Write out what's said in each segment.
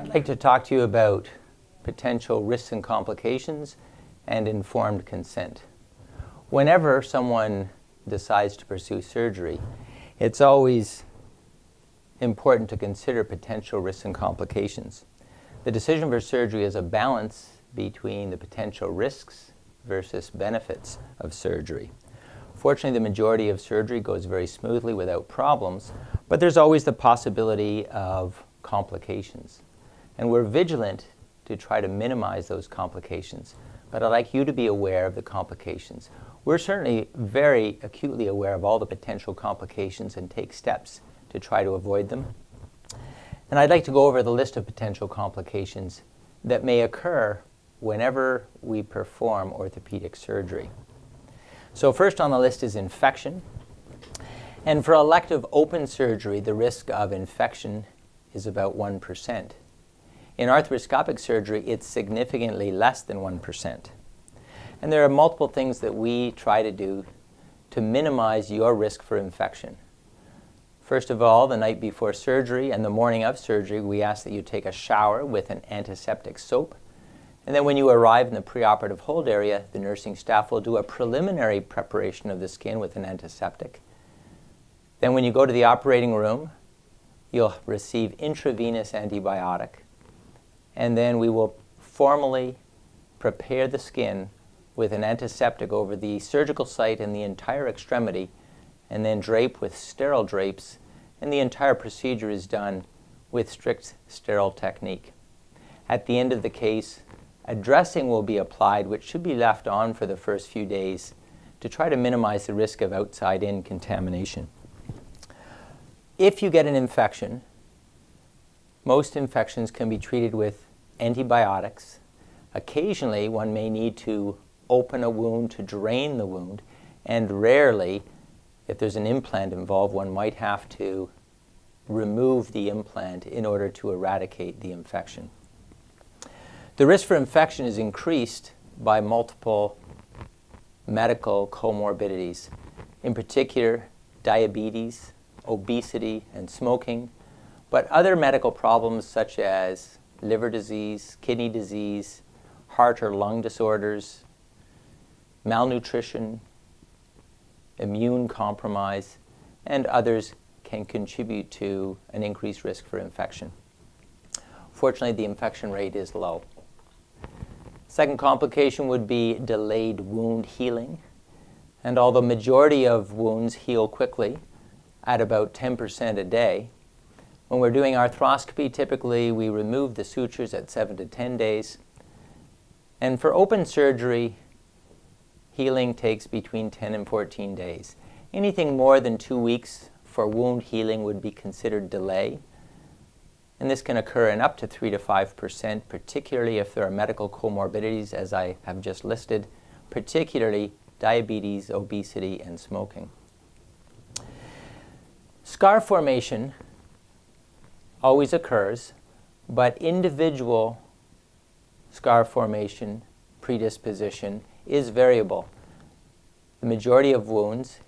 I'd like to talk to you about potential risks and complications and informed consent. Whenever someone decides to pursue surgery, it's always important to consider potential risks and complications. The decision for surgery is a balance between the potential risks versus benefits of surgery. Fortunately, the majority of surgery goes very smoothly without problems, but there's always the possibility of complications. And we're vigilant to try to minimize those complications. But I'd like you to be aware of the complications. We're certainly very acutely aware of all the potential complications and take steps to try to avoid them. And I'd like to go over the list of potential complications that may occur whenever we perform orthopedic surgery. So first on the list is infection. And for elective open surgery, the risk of infection is about 1%. In arthroscopic surgery, it's significantly less than 1%. And there are multiple things that we try to do to minimize your risk for infection. First of all, the night before surgery and the morning of surgery, we ask that you take a shower with an antiseptic soap. And then when you arrive in the preoperative hold area, the nursing staff will do a preliminary preparation of the skin with an antiseptic. Then when you go to the operating room, you'll receive intravenous antibiotic. And then we will formally prepare the skin with an antiseptic over the surgical site and the entire extremity, and then drape with sterile drapes, and the entire procedure is done with strict sterile technique. At the end of the case, a dressing will be applied, which should be left on for the first few days to try to minimize the risk of outside-in contamination. If you get an infection, most infections can be treated with antibiotics. Occasionally, one may need to open a wound to drain the wound, and rarely, if there's an implant involved, one might have to remove the implant in order to eradicate the infection. The risk for infection is increased by multiple medical comorbidities, in particular diabetes, obesity, and smoking, but other medical problems such as liver disease, kidney disease, heart or lung disorders, malnutrition, immune compromise, and others can contribute to an increased risk for infection. Fortunately, the infection rate is low. Second complication would be delayed wound healing. And although majority of wounds heal quickly at about 10% a day, when we're doing arthroscopy, typically we remove the sutures at 7 to 10 days. And for open surgery, healing takes between 10 and 14 days. Anything more than 2 weeks for wound healing would be considered delay. And this can occur in up to 3 to 5%, particularly if there are medical comorbidities, as I have just listed, particularly diabetes, obesity, and smoking. Scar formation always occurs, but individual scar formation predisposition is variable. The majority of wounds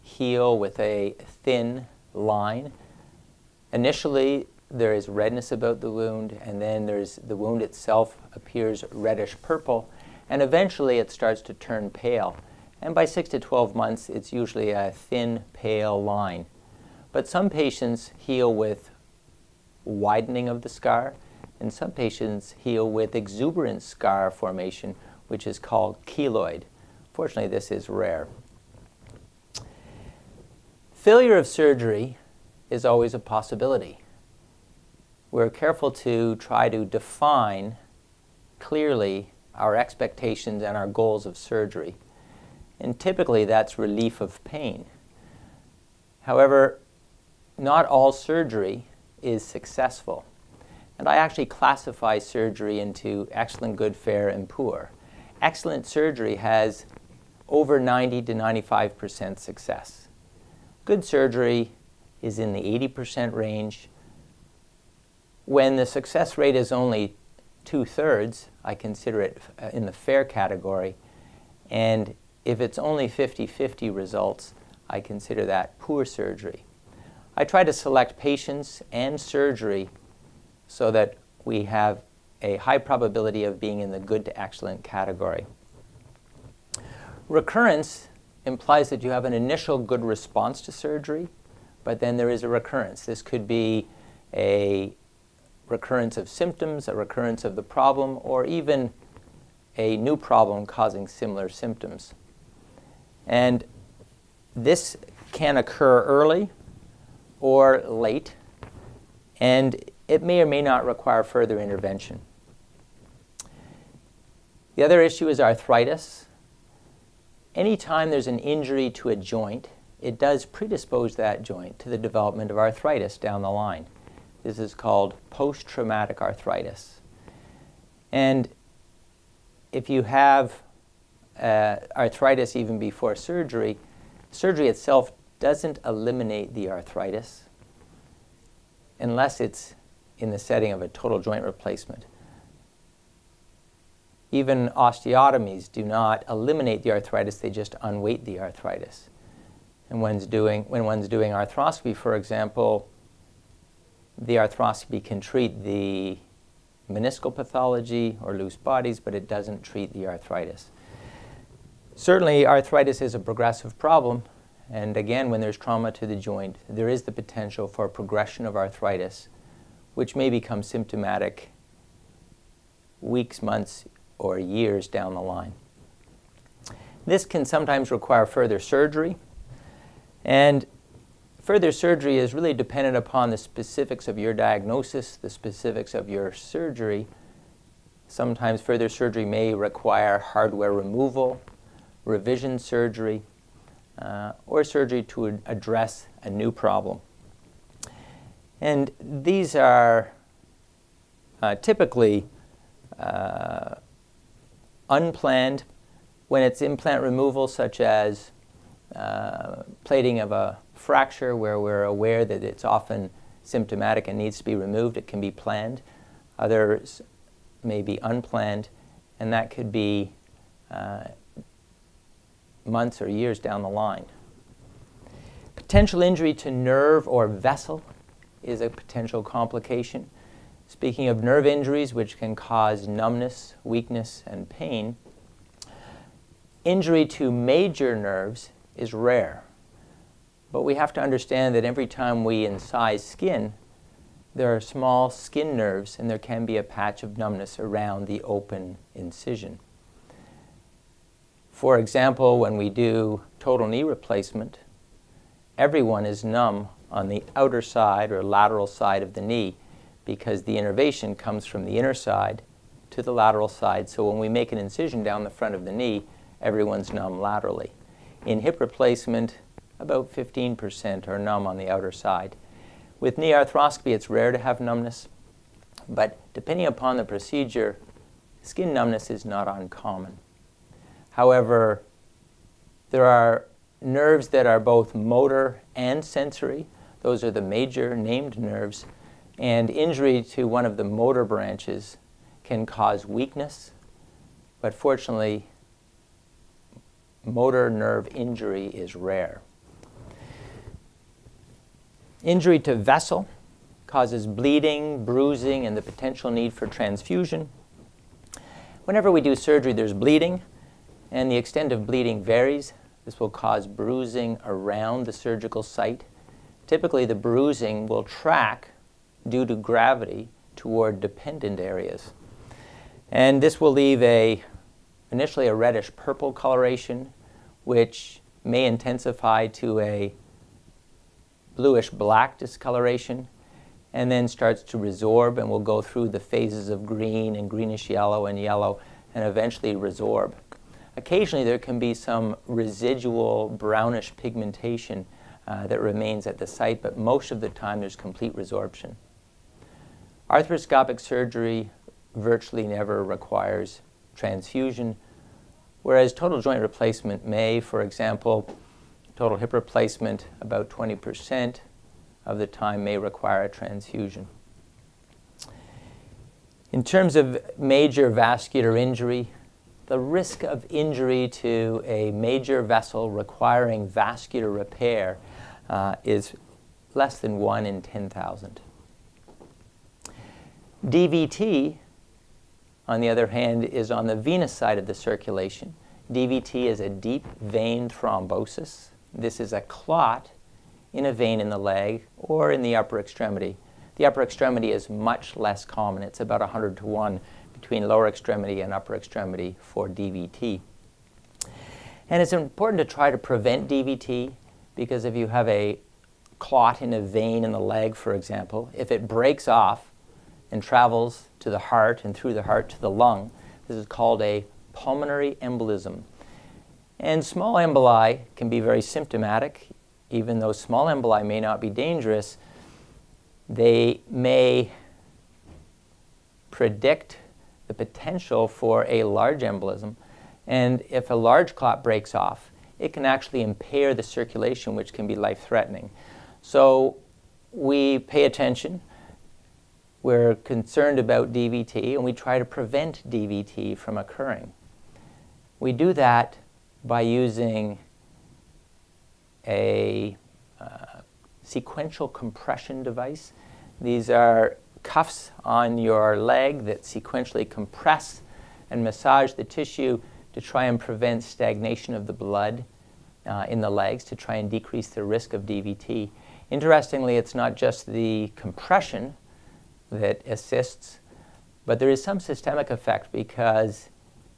heal with a thin line. Initially, there is redness about the wound, and then the wound itself appears reddish purple, and eventually it starts to turn pale. And by 6 to 12 months, it's usually a thin, pale line. But some patients heal with widening of the scar, and some patients heal with exuberant scar formation, which is called keloid. Fortunately, this is rare. Failure of surgery is always a possibility. We're careful to try to define clearly our expectations and our goals of surgery. And typically that's relief of pain. However, not all surgery is successful. And I actually classify surgery into excellent, good, fair, and poor. Excellent surgery has over 90 to 95% success. Good surgery is in the 80% range. When the success rate is only 2/3, I consider it in the fair category. And if it's only 50-50 results, I consider that poor surgery. I try to select patients and surgery so that we have a high probability of being in the good to excellent category. Recurrence implies that you have an initial good response to surgery, but then there is a recurrence. This could be a recurrence of symptoms, a recurrence of the problem, or even a new problem causing similar symptoms. And this can occur early or late, and it may or may not require further intervention. The other issue is arthritis. Anytime there's an injury to a joint, it does predispose that joint to the development of arthritis down the line. This is called post-traumatic arthritis. And if you have arthritis even before surgery, surgery itself doesn't eliminate the arthritis unless it's in the setting of a total joint replacement. Even osteotomies do not eliminate the arthritis, they just unweight the arthritis. And when one's doing arthroscopy, for example, the arthroscopy can treat the meniscal pathology or loose bodies, but it doesn't treat the arthritis. Certainly, arthritis is a progressive problem, and again, when there's trauma to the joint, there is the potential for progression of arthritis, which may become symptomatic weeks, months, or years down the line. This can sometimes require further surgery, and further surgery is really dependent upon the specifics of your diagnosis, the specifics of your surgery. Sometimes further surgery may require hardware removal, revision surgery, or surgery to address a new problem. And these are typically unplanned. When it's implant removal, such as plating of a fracture where we're aware that it's often symptomatic and needs to be removed, it can be planned. Others may be unplanned, and that could be months or years down the line. Potential injury to nerve or vessel is a potential complication. Speaking of nerve injuries, which can cause numbness, weakness, and pain, injury to major nerves is rare. But we have to understand that every time we incise skin, there are small skin nerves, and there can be a patch of numbness around the open incision. For example, when we do total knee replacement, everyone is numb on the outer side or lateral side of the knee because the innervation comes from the inner side to the lateral side. So when we make an incision down the front of the knee, everyone's numb laterally. In hip replacement, about 15% are numb on the outer side. With knee arthroscopy, it's rare to have numbness, but depending upon the procedure, skin numbness is not uncommon. However, there are nerves that are both motor and sensory. Those are the major named nerves, and injury to one of the motor branches can cause weakness, but fortunately, motor nerve injury is rare. Injury to vessel causes bleeding, bruising, and the potential need for transfusion. Whenever we do surgery, there's bleeding, and the extent of bleeding varies. This will cause bruising around the surgical site. Typically, the bruising will track due to gravity toward dependent areas. And this will leave initially a reddish purple coloration, which may intensify to a bluish black discoloration, and then starts to resorb and will go through the phases of green and greenish yellow and eventually resorb. Occasionally there can be some residual brownish pigmentation that remains at the site, but most of the time there's complete resorption. Arthroscopic surgery virtually never requires transfusion, whereas total joint replacement may. For example, total hip replacement, about 20% of the time may require a transfusion. In terms of major vascular injury, the risk of injury to a major vessel requiring vascular repair is less than 1 in 10,000. DVT, on the other hand, is on the venous side of the circulation. DVT is a deep vein thrombosis. This is a clot in a vein in the leg or in the upper extremity. The upper extremity is much less common. It's about 100 to 1 between lower extremity and upper extremity for DVT. And it's important to try to prevent DVT because if you have a clot in a vein in the leg, for example, if it breaks off and travels to the heart and through the heart to the lung, this is called a pulmonary embolism. And small emboli can be very symptomatic. Even though small emboli may not be dangerous, they may predict the potential for a large embolism. And if a large clot breaks off, it can actually impair the circulation, which can be life-threatening. So we pay attention. We're concerned about DVT, and we try to prevent DVT from occurring. We do that by using a sequential compression device. These are cuffs on your leg that sequentially compress and massage the tissue to try and prevent stagnation of the blood in the legs, to try and decrease the risk of DVT. Interestingly, it's not just the compression that assists, but there is some systemic effect because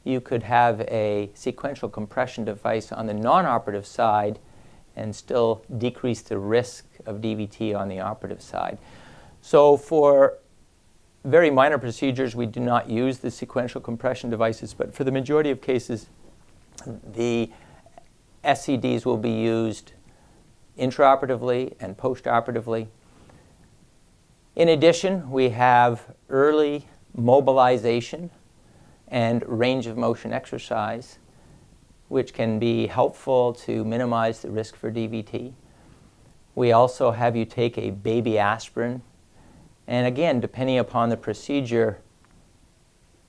you could have a sequential compression device on the non-operative side and still decrease the risk of DVT on the operative side. So for very minor procedures, we do not use the sequential compression devices, but for the majority of cases, the SCDs will be used intraoperatively and postoperatively. In addition, we have early mobilization and range of motion exercise, which can be helpful to minimize the risk for DVT. We also have you take a baby aspirin. And again, depending upon the procedure,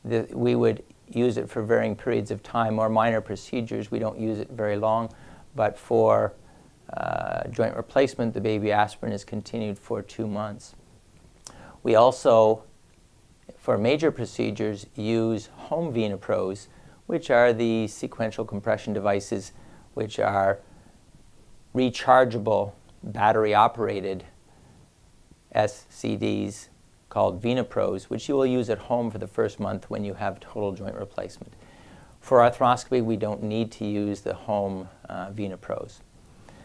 we would use it for varying periods of time. More minor procedures, we don't use it very long. But for joint replacement, the baby aspirin is continued for 2 months. We also, for major procedures, use home VenaPros, which are the sequential compression devices, which are rechargeable, battery-operated SCDs called VenaPros, which you will use at home for the first month when you have total joint replacement. For arthroscopy, we don't need to use the home VenaPros.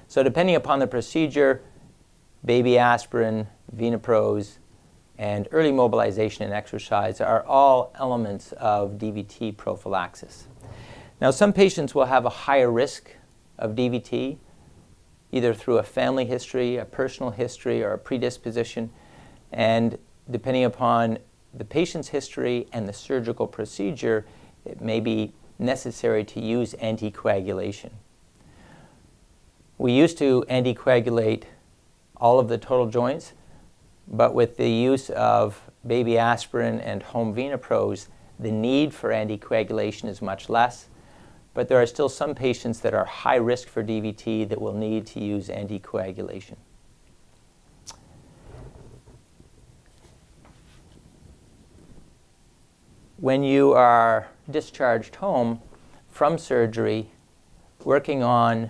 So depending upon the procedure, baby aspirin, VenaPros, and early mobilization and exercise are all elements of DVT prophylaxis. Now, some patients will have a higher risk of DVT, either through a family history, a personal history, or a predisposition. And depending upon the patient's history and the surgical procedure, it may be necessary to use anticoagulation. We used to anticoagulate all of the total joints, but with the use of baby aspirin and home VenaPros, the need for anticoagulation is much less. But there are still some patients that are high risk for DVT that will need to use anticoagulation. When you are discharged home from surgery, working on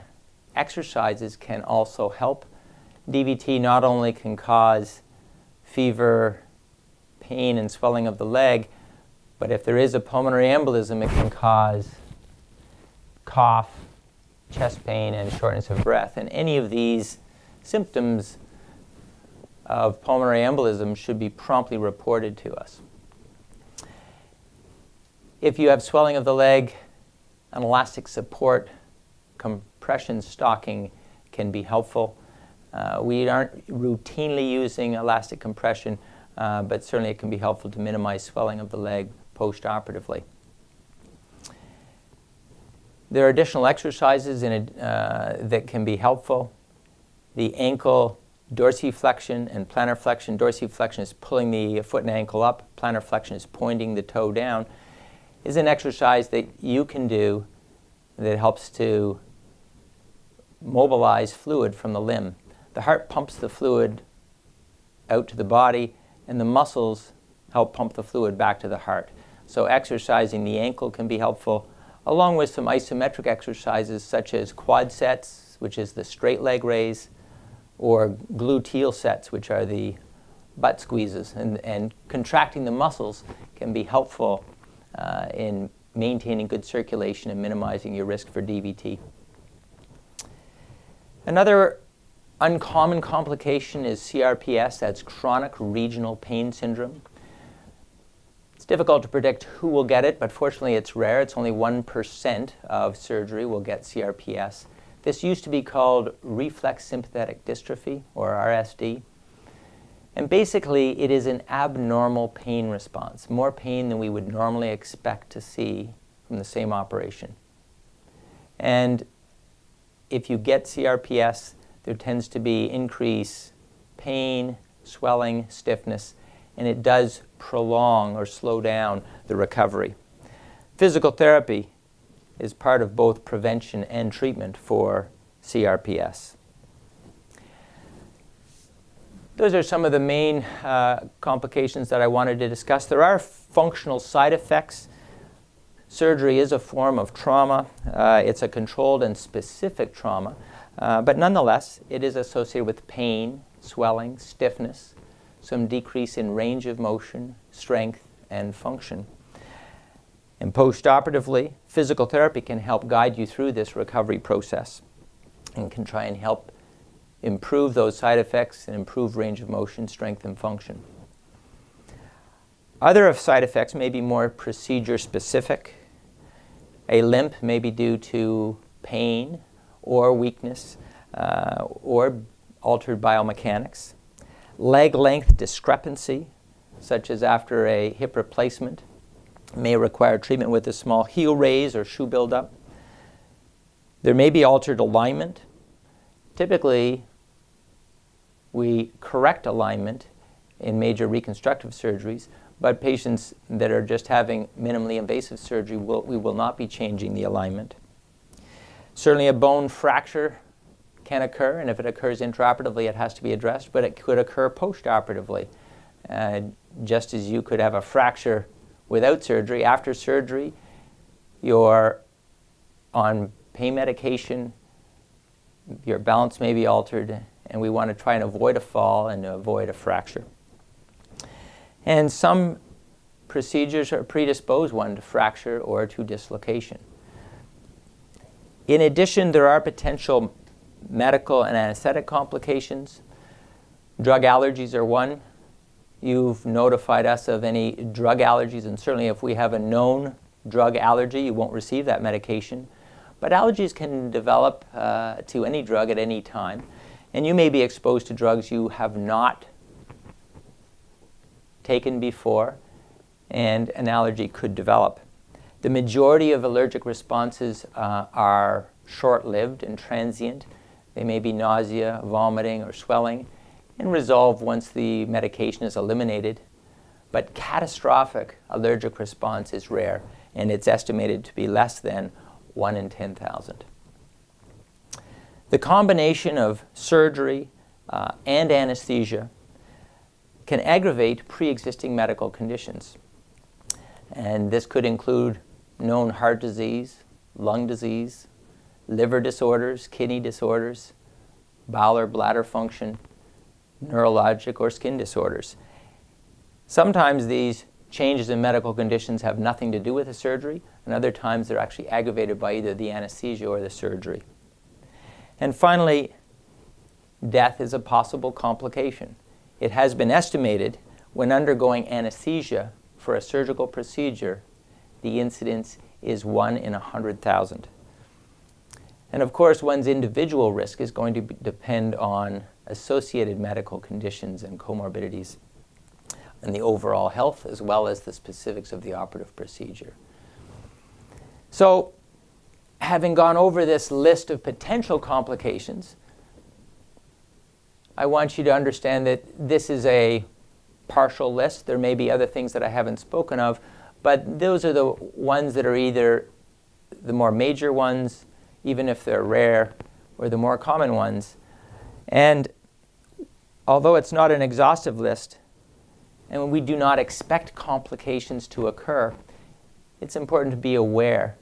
exercises can also help. DVT not only can cause fever, pain, and swelling of the leg, but if there is a pulmonary embolism, it can cause cough, chest pain, and shortness of breath. And any of these symptoms of pulmonary embolism should be promptly reported to us. If you have swelling of the leg, an elastic support compression stocking can be helpful. We aren't routinely using elastic compression, but certainly it can be helpful to minimize swelling of the leg post-operatively. There are additional exercises that can be helpful. The ankle dorsiflexion and plantar flexion. Dorsiflexion is pulling the foot and ankle up. Plantar flexion is pointing the toe down. Is an exercise that you can do that helps to mobilize fluid from the limb. The heart pumps the fluid out to the body, and the muscles help pump the fluid back to the heart. So exercising the ankle can be helpful, along with some isometric exercises such as quad sets, which is the straight leg raise, or gluteal sets, which are the butt squeezes. And contracting the muscles can be helpful in maintaining good circulation and minimizing your risk for DVT. Another uncommon complication is CRPS, that's chronic regional pain syndrome. It's difficult to predict who will get it, but fortunately it's rare. It's only 1% of surgery will get CRPS. This used to be called reflex sympathetic dystrophy, or RSD. And basically it is an abnormal pain response, more pain than we would normally expect to see from the same operation. And if you get CRPS, there tends to be increased pain, swelling, stiffness, and it does prolong or slow down the recovery. Physical therapy is part of both prevention and treatment for CRPS. Those are some of the main complications that I wanted to discuss. There are functional side effects. Surgery is a form of trauma. It's a controlled and specific trauma, but nonetheless, it is associated with pain, swelling, stiffness, some decrease in range of motion, strength, and function. And post-operatively, physical therapy can help guide you through this recovery process and can try and help improve those side effects and improve range of motion, strength, and function. Other side effects may be more procedure-specific. A limp may be due to pain or weakness or altered biomechanics. Leg length discrepancy, such as after a hip replacement, may require treatment with a small heel raise or shoe buildup. There may be altered alignment. Typically, we correct alignment in major reconstructive surgeries, but patients that are just having minimally invasive surgery, we will not be changing the alignment. Certainly a bone fracture can occur, and if it occurs intraoperatively, it has to be addressed, but it could occur postoperatively. Just as you could have a fracture without surgery, after surgery, you're on pain medication, your balance may be altered, and we want to try and avoid a fall and avoid a fracture. And some procedures are predispose one to fracture or to dislocation. In addition, there are potential medical and anesthetic complications. Drug allergies are one. You've notified us of any drug allergies, and certainly if we have a known drug allergy, you won't receive that medication. But allergies can develop to any drug at any time, and you may be exposed to drugs you have not taken before, and an allergy could develop. The majority of allergic responses are short-lived and transient. They may be nausea, vomiting, or swelling, and resolve once the medication is eliminated. But catastrophic allergic response is rare, and it's estimated to be less than 1 in 10,000. The combination of surgery and anesthesia can aggravate pre-existing medical conditions. And this could include known heart disease, lung disease, liver disorders, kidney disorders, bowel or bladder function, neurologic or skin disorders. Sometimes these changes in medical conditions have nothing to do with the surgery, and other times they're actually aggravated by either the anesthesia or the surgery. And finally, death is a possible complication. It has been estimated when undergoing anesthesia for a surgical procedure, the incidence is 1 in 100,000. And of course, one's individual risk is going to depend on associated medical conditions and comorbidities and the overall health, as well as the specifics of the operative procedure. So, having gone over this list of potential complications, I want you to understand that this is a partial list. There may be other things that I haven't spoken of, but those are the ones that are either the more major ones, even if they're rare, or the more common ones. And although it's not an exhaustive list, and when we do not expect complications to occur, it's important to be aware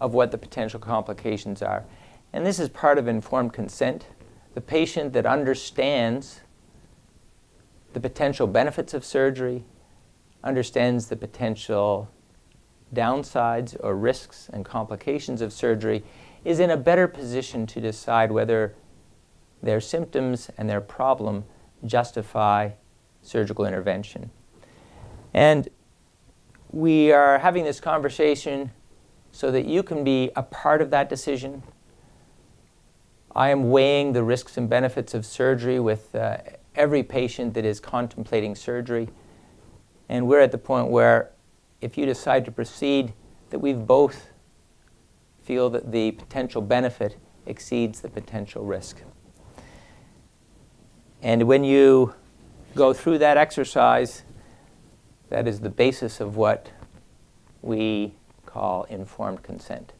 of what the potential complications are. And this is part of informed consent. The patient that understands the potential benefits of surgery, understands the potential downsides or risks and complications of surgery, is in a better position to decide whether their symptoms and their problem justify surgical intervention. And we are having this conversation so that you can be a part of that decision. I am weighing the risks and benefits of surgery with every patient that is contemplating surgery. And we're at the point where if you decide to proceed, that we both feel that the potential benefit exceeds the potential risk. And when you go through that exercise, that is the basis of what we call informed consent.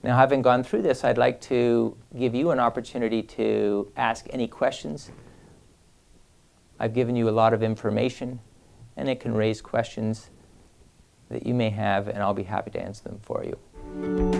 Now, having gone through this, I'd like to give you an opportunity to ask any questions. I've given you a lot of information, and it can raise questions that you may have, and I'll be happy to answer them for you.